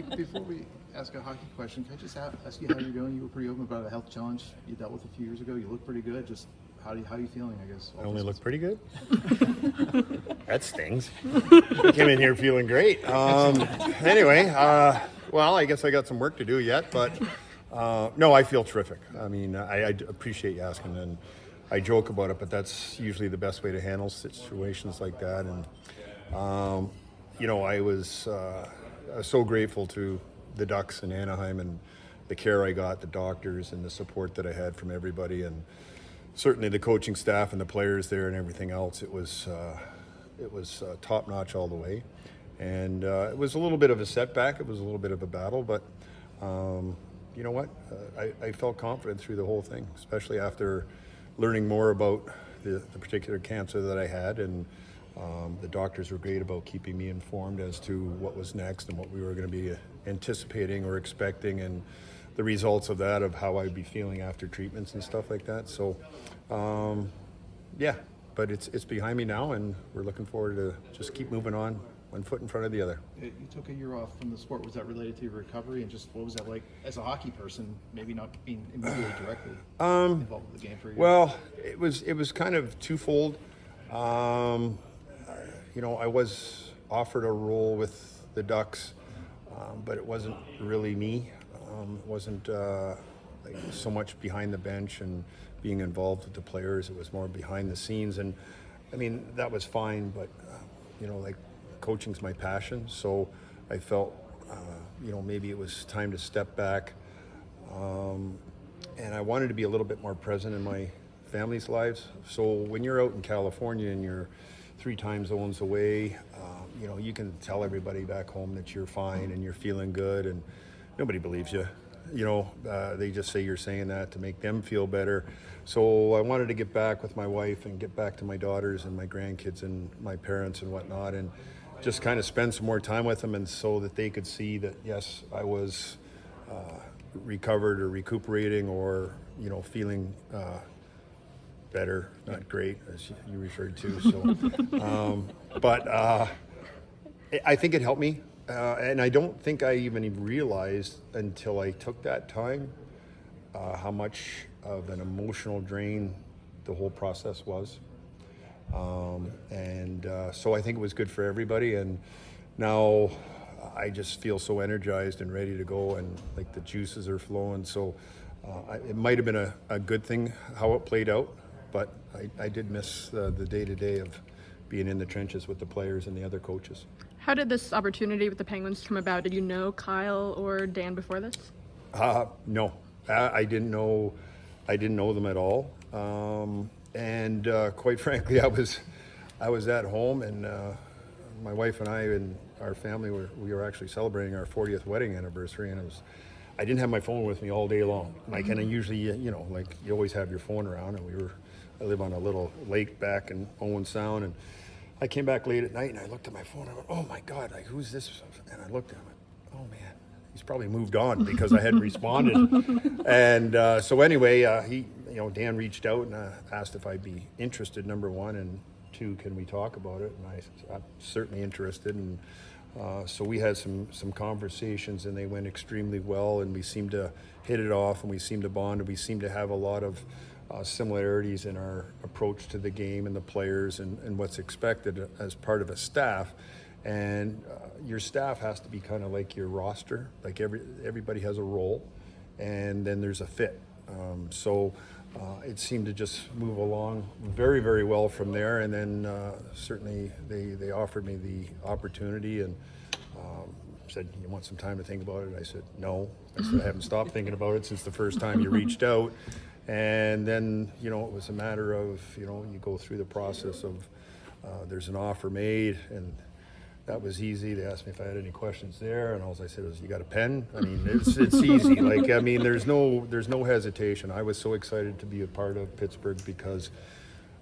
Before we ask a hockey question, can I just ask you how you're doing? You were pretty open about a health challenge you dealt with a few years ago. You look pretty good. Just how are you feeling, I guess? I only look pretty good? That stings. I came in here feeling great. Anyway, well, I guess I got some work to do yet, but no, I feel terrific. I mean, I appreciate you asking, and I joke about it, but that's usually the best way to handle situations like that. And, I was so grateful to the Ducks in Anaheim and the care I got, the doctors, and the support that I had from everybody, and certainly the coaching staff and the players there and everything else. It was top notch all the way, and it was a little bit of a setback. It was a little bit of a battle, but you know what? I felt confident through the whole thing, especially after learning more about the particular cancer that I had, and the doctors were great about keeping me informed as to what was next and what we were going to be anticipating or expecting, and the results of that, of how I'd be feeling after treatments and stuff like that. So, yeah, but it's behind me now, and we're looking forward to just keep moving on, one foot in front of the other. You took a year off from the sport. Was that related to your recovery, and just what was that like as a hockey person, maybe not being immediately directly involved with the game for a year? Well, it was kind of twofold. I was offered a role with the Ducks, but it wasn't really me. It wasn't like so much behind the bench and being involved with the players. It was more behind the scenes, and I mean that was fine. But like coaching's my passion, so I felt maybe it was time to step back, and I wanted to be a little bit more present in my family's lives. So when you're out in California and you're 3 time zones away, you can tell everybody back home that you're fine and you're feeling good, and nobody believes you. They just say you're saying that to make them feel better. So I wanted to get back with my wife and get back to my daughters and my grandkids and my parents and whatnot, and just kind of spend some more time with them, and so that they could see that, yes, I was recovered or recuperating or, feeling better, not great, as you referred to. So, but I think it helped me. And I don't think I even realized until I took that time how much of an emotional drain the whole process was. So I think it was good for everybody. And now I just feel so energized and ready to go, and like the juices are flowing. So it might have been a good thing how it played out, but I did miss the day-to-day of being in the trenches with the players and the other coaches. How did this opportunity with the Penguins come about? Did you know Kyle or Dan before this? No, I didn't know them at all. And quite frankly, I was at home, and my wife and I and our family we were actually celebrating our 40th wedding anniversary, and I didn't have my phone with me all day long. Like, and I usually, like you always have your phone around, and I live on a little lake back in Owen Sound, and I came back late at night and I looked at my phone and I went, oh my God, like who's this? And I looked at him and went, oh man, he's probably moved on because I hadn't responded. And so anyway, Dan reached out and asked if I'd be interested, number one, and two, can we talk about it? And I said, I'm certainly interested. And so we had some conversations, and they went extremely well, and we seemed to hit it off, and we seemed to bond, and we seemed to have a lot of similarities in our approach to the game and the players and what's expected as part of a staff. And your staff has to be kind of like your roster, like everybody has a role, and then there's a fit. So it seemed to just move along very, very well from there. And then certainly they offered me the opportunity and said, you want some time to think about it? I said, no. I said, I haven't stopped thinking about it since the first time you reached out. And then, it was a matter of, you go through the process of there's an offer made, and that was easy. They asked me if I had any questions there, and all I said was, you got a pen? I mean, it's easy. Like, I mean, there's no hesitation. I was so excited to be a part of Pittsburgh because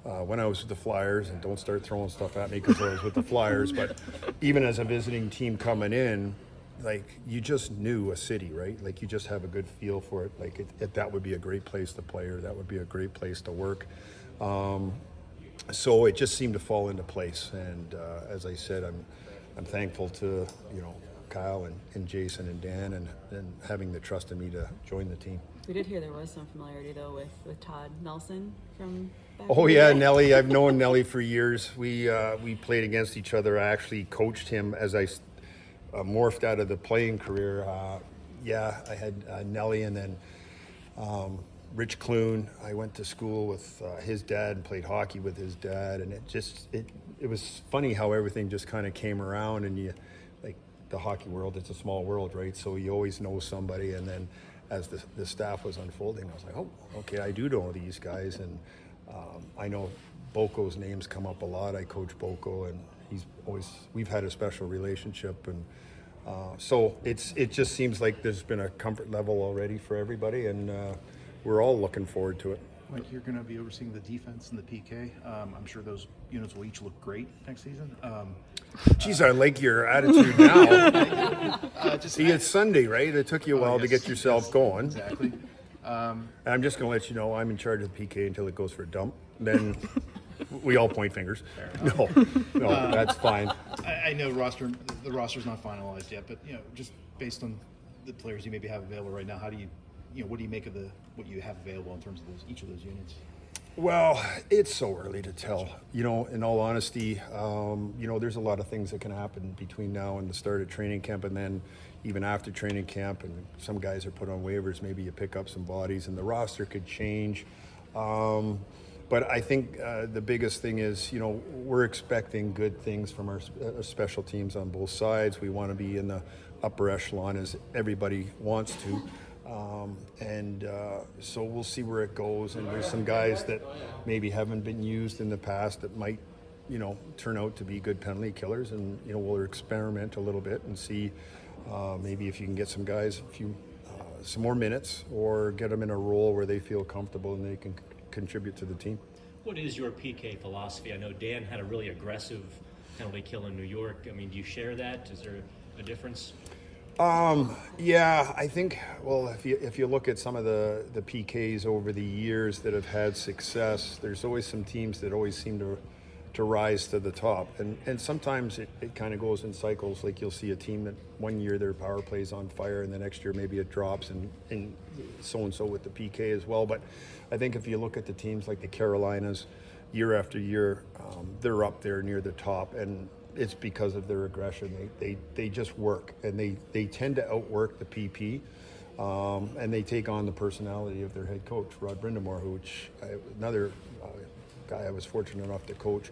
when I was with the Flyers, and don't start throwing stuff at me because I was with the Flyers, but even as a visiting team coming in, like, you just knew a city, right? Like, you just have a good feel for it. Like, that would be a great place to play, or that would be a great place to work. So it just seemed to fall into place. And as I said, I'm thankful to, Kyle and Jason and Dan and having the trust in me to join the team. We did hear there was some familiarity though with Todd Nelson from back Oh in the yeah, day. Nelly. I've known Nelly for years. We played against each other. I actually coached him as I morphed out of the playing career. I had Nelly, and then Rich Clune. I went to school with his dad and played hockey with his dad, and it was funny how everything just kind of came around. And you, like, the hockey world, it's a small world, right? So you always know somebody, and then as the staff was unfolding, I was like, oh, okay, I do know these guys, and I know Boko's name's come up a lot. I coach Boko, and we've had a special relationship, and so it just seems like there's been a comfort level already for everybody, and we're all looking forward to it. Mike, you're going to be overseeing the defense and the PK. I'm sure those units will each look great next season. Geez, I like your attitude now. See, it's Sunday, right? It took you a while to get yourself going. Exactly. I'm just going to let you know I'm in charge of the PK until it goes for a dump. Then we all point fingers. No, that's fine. I know the roster's not finalized yet, but just based on the players you maybe have available right now, how do you, what do you make of what you have available in terms of each of those units? Well, it's so early to tell. In all honesty, there's a lot of things that can happen between now and the start of training camp, and then even after training camp, and some guys are put on waivers. Maybe you pick up some bodies, and the roster could change. But I think the biggest thing is, we're expecting good things from our special teams on both sides. We want to be in the upper echelon, as everybody wants to. So we'll see where it goes. And there's some guys that maybe haven't been used in the past that might, turn out to be good penalty killers. And, we'll experiment a little bit and see maybe if you can get some guys some more minutes, or get them in a role where they feel comfortable and they can contribute to the team. What is your PK philosophy? I know Dan had a really aggressive penalty kill in New York. I mean, do you share that? Is there a difference? Yeah, I think, well, if you look at some of the PKs over the years that have had success, there's always some teams that always seem to rise to the top. And sometimes it kind of goes in cycles. Like, you'll see a team that one year their power play's on fire, and the next year maybe it drops, and so with the PK as well. But I think if you look at the teams like the Carolinas, year after year, they're up there near the top, and it's because of their aggression. They just work, and they tend to outwork the PP, and they take on the personality of their head coach, Rod Brindamore, another guy I was fortunate enough to coach.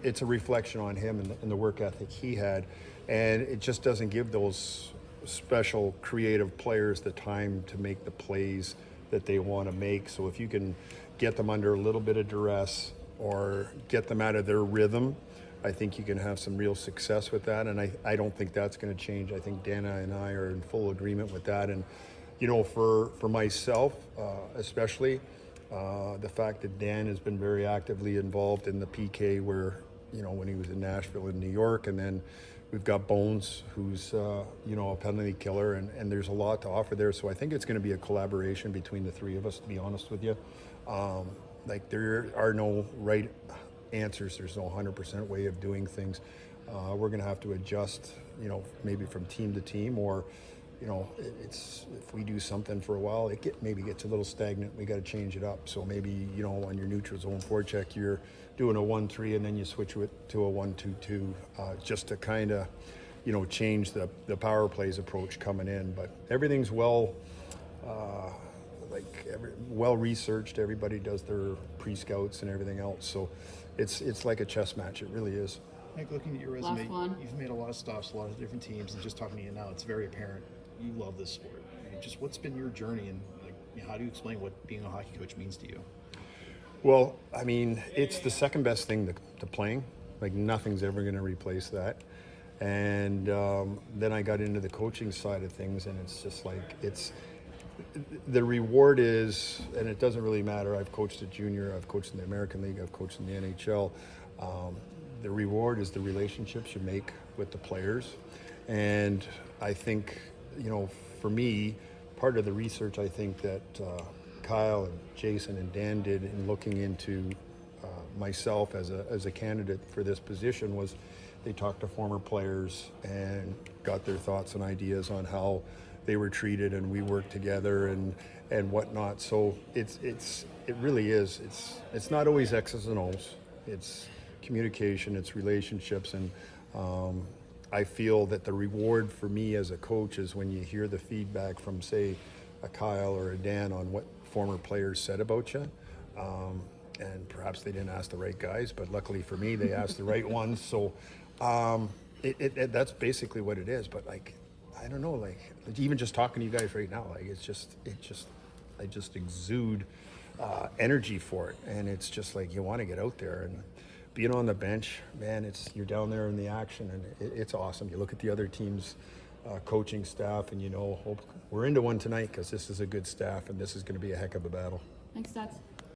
It's a reflection on him and the work ethic he had, and it just doesn't give those special creative players the time to make the plays that they want to make. So if you can get them under a little bit of duress or get them out of their rhythm, I think you can have some real success with that, and I don't think that's going to change. I think Dana and I are in full agreement with that. And for myself, especially, the fact that Dan has been very actively involved in the PK, where when he was in Nashville and New York, and then we've got Bones, who's a penalty killer, and there's a lot to offer there. So I think it's going to be a collaboration between the three of us, to be honest with you. There are no right answers. There's no 100% way of doing things. We're going to have to adjust, maybe from team to team, or it's, if we do something for a while, maybe gets a little stagnant. We got to change it up. So maybe on your neutral zone forecheck, you're doing a 1-3, and then you switch it to a 1-2-2, just to kind of change the power plays approach coming in. But everything's well researched. Everybody does their pre-scouts and everything else. So it's like a chess match. It really is. Mike, looking at your resume, Last one. you've made a lot of stops, a lot of different teams, and just talking to you now, it's very apparent you love this sport. I mean, just what's been your journey, and how do you explain what being a hockey coach means to you? Well, I mean, it's the second best thing to playing. Like, nothing's ever going to replace that. And then I got into the coaching side of things, and it's just like, the reward is, and it doesn't really matter. I've coached at junior, I've coached in the American League, I've coached in the NHL. The reward is the relationships you make with the players. And I think, for me, part of the research I think that Kyle and Jason and Dan did in looking into myself as a candidate for this position was they talked to former players and got their thoughts and ideas on how they were treated, and we worked together and whatnot. So it really is. It's not always X's and O's. It's communication, it's relationships, and I feel that the reward for me as a coach is when you hear the feedback from, say, a Kyle or a Dan on what former players said about you. And perhaps they didn't ask the right guys, but luckily for me, they asked the right ones. So that's basically what it is. But like, I don't know, like even just talking to you guys right now, like I just exude energy for it, and it's just like you want to get out there. And being on the bench, man, you're down there in the action, and it's awesome. You look at the other teams' coaching staff, and hope we're into one tonight because this is a good staff, and this is going to be a heck of a battle. Thanks, Stats.